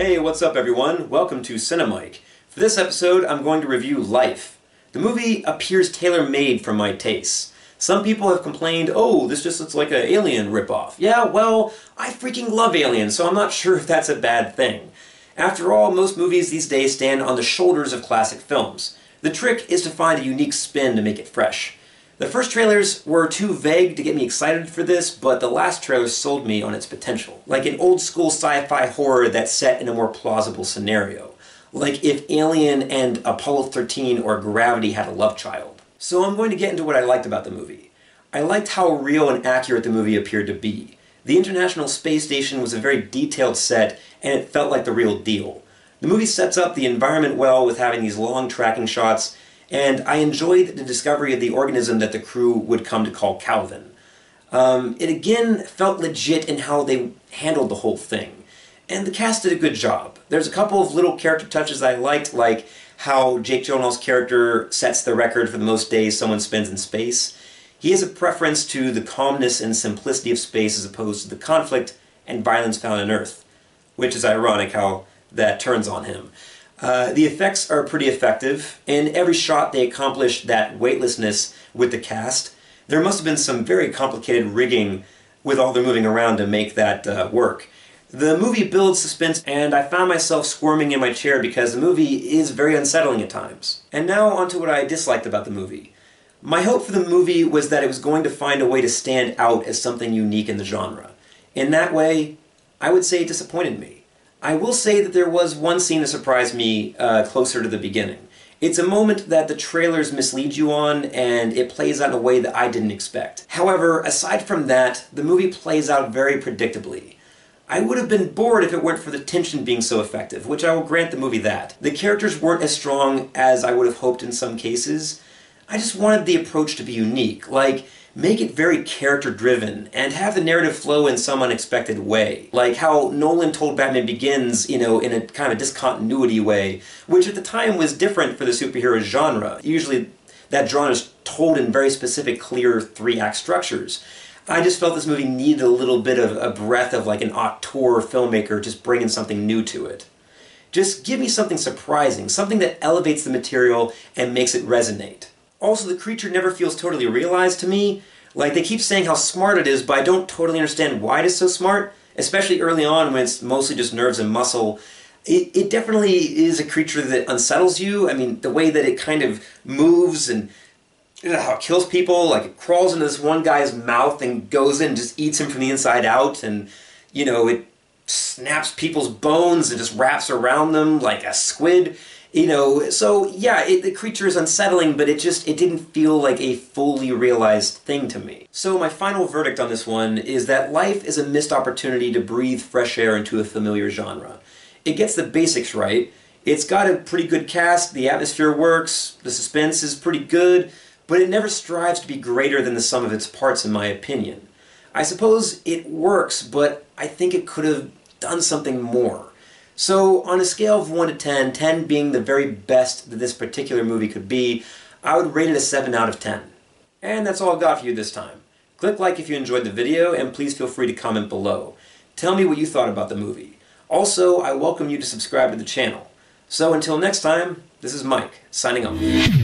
Hey, what's up everyone? Welcome to CineMike. For this episode, I'm going to review Life. The movie appears tailor-made for my tastes. Some people have complained, oh, this just looks like an Alien ripoff. Yeah, well, I freaking love Alien, so I'm not sure if that's a bad thing. After all, most movies these days stand on the shoulders of classic films. The trick is to find a unique spin to make it fresh. The first trailers were too vague to get me excited for this, but the last trailer sold me on its potential. Like an old-school sci-fi horror that's set in a more plausible scenario. Like if Alien and Apollo 13 or Gravity had a love child. So I'm going to get into what I liked about the movie. I liked how real and accurate the movie appeared to be. The International Space Station was a very detailed set, and it felt like the real deal. The movie sets up the environment well with having these long tracking shots, and I enjoyed the discovery of the organism that the crew would come to call Calvin. It again felt legit in how they handled the whole thing. And the cast did a good job. There's a couple of little character touches I liked, like how Jake Gyllenhaal's character sets the record for the most days someone spends in space. He has a preference to the calmness and simplicity of space as opposed to the conflict and violence found on Earth, which is ironic how that turns on him. The effects are pretty effective. In every shot they accomplish that weightlessness with the cast. There must have been some very complicated rigging with all the moving around to make that work. The movie builds suspense, and I found myself squirming in my chair because the movie is very unsettling at times. And now onto what I disliked about the movie. My hope for the movie was that it was going to find a way to stand out as something unique in the genre. In that way, I would say it disappointed me. I will say that there was one scene that surprised me closer to the beginning. It's a moment that the trailers mislead you on, and it plays out in a way that I didn't expect. However, aside from that, the movie plays out very predictably. I would have been bored if it weren't for the tension being so effective, which I will grant the movie that. The characters weren't as strong as I would have hoped in some cases. I just wanted the approach to be unique, like make it very character-driven, and have the narrative flow in some unexpected way. Like how Nolan told Batman Begins, in a kind of discontinuity way, which at the time was different for the superhero genre. Usually that genre is told in very specific, clear three-act structures. I just felt this movie needed a little bit of a breath of like an auteur filmmaker just bringing something new to it. Just give me something surprising, something that elevates the material and makes it resonate. Also, the creature never feels totally realized to me. Like, they keep saying how smart it is, but I don't totally understand why it is so smart, especially early on when it's mostly just nerves and muscle. It definitely is a creature that unsettles you. I mean, the way that it kind of moves and how it kills people, like it crawls into this one guy's mouth and goes in and just eats him from the inside out, and, it snaps people's bones and just wraps around them like a squid. So yeah, the creature is unsettling, but it didn't feel like a fully realized thing to me. So my final verdict on this one is that Life is a missed opportunity to breathe fresh air into a familiar genre. It gets the basics right, it's got a pretty good cast, the atmosphere works, the suspense is pretty good, but it never strives to be greater than the sum of its parts in my opinion. I suppose it works, but I think it could have done something more. So, on a scale of 1 to 10, 10 being the very best that this particular movie could be, I would rate it a 7 out of 10. And that's all I've got for you this time. Click like if you enjoyed the video, and please feel free to comment below. Tell me what you thought about the movie. Also, I welcome you to subscribe to the channel. So until next time, this is Mike, signing off.